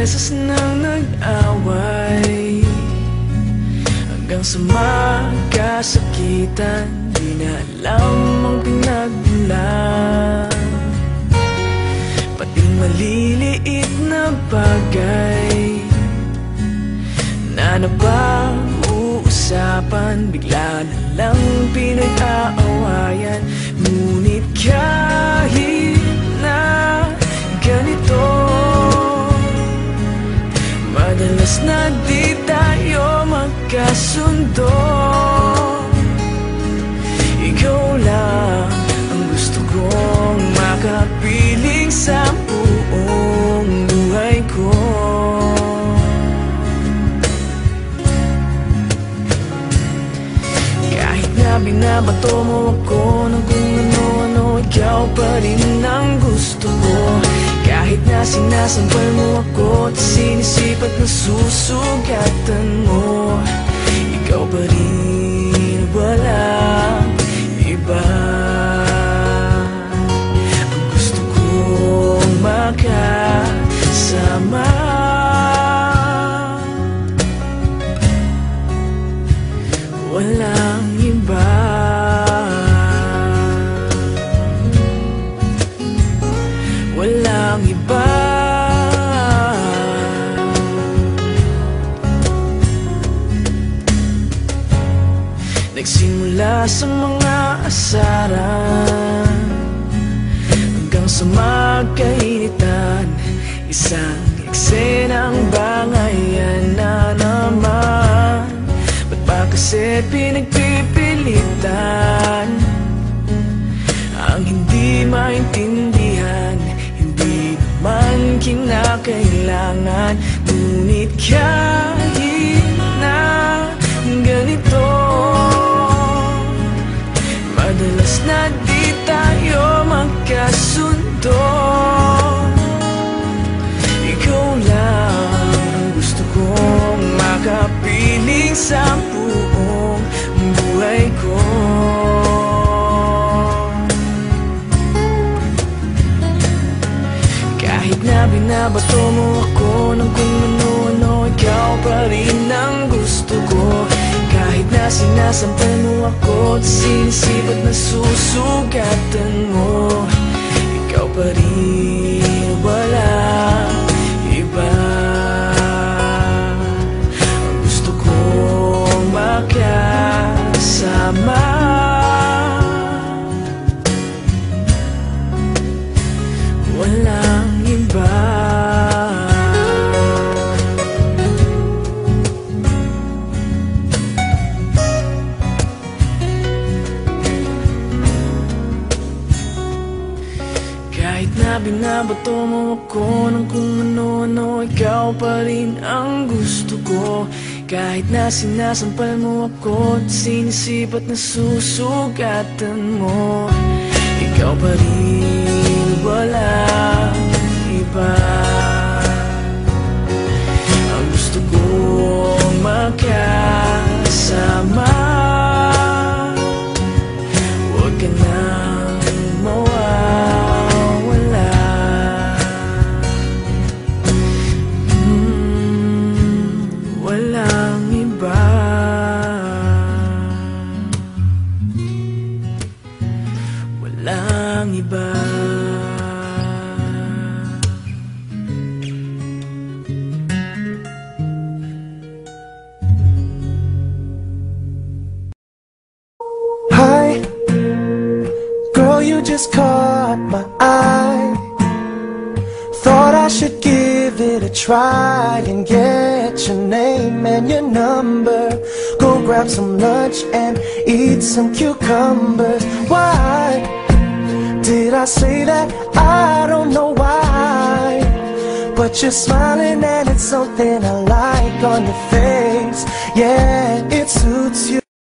beses nang nag-away, hanggang sa magkasakitan. Di na alam ang pinagmulan, pati maliliit na bagay na napag-uusapan, bigla na lang pinag-aawayan. Ngunit kahit na ganito, madalas na di tayo magkasundo. Ikaw lang ang gusto kong makapiling sa buong buhay ko. Kahit na binabato mo ako ng kung ano-ano, ikaw pa rin ang gusto ko. Kahit na sinasampal mo ako at sinisipat na susugatan mo, ikaw pa rin, walang iba. Ang gusto kong makasama, walang iba. Walang iba. Nagsimula sa mga asaran hanggang sa magkainitan, isang eksenang bangayan na naman. Ba't ba kasi pinagpipilitan ang hindi maintindihan? Hindi naman kinakailangan. Ngunit kahit na ganito, madalas na di tayo magkasundo. Ikaw lang ang gusto kong makapiling sa buong buhay ko. Kahit na binabato mo ako ng kung ano-ano, ikaw pa rin ang gusto ko. Kahit na sinasampal mo ako at sinisipat na susugatan mo, ikaw pa rin, walang iba. Ang gusto kong makasama, walang iba. Kahit na binabato mo ako ng kung ano-ano, ikaw pa rin ang gusto ko. Kahit na sinasampal mo ako at sinisipat na susugatan mo, ikaw pa rin, walang iba. Ang gusto kong makasama, huwag ka nang mawawala. Walang iba. Walang iba. Hi, girl, you just caught my eye. Thought I should give it a try and get your name and your number. Go grab some lunch and eat some cucumbers. Why did I say that? I don't know why, but you're smiling and it's something I like on your face. Yeah, it suits you.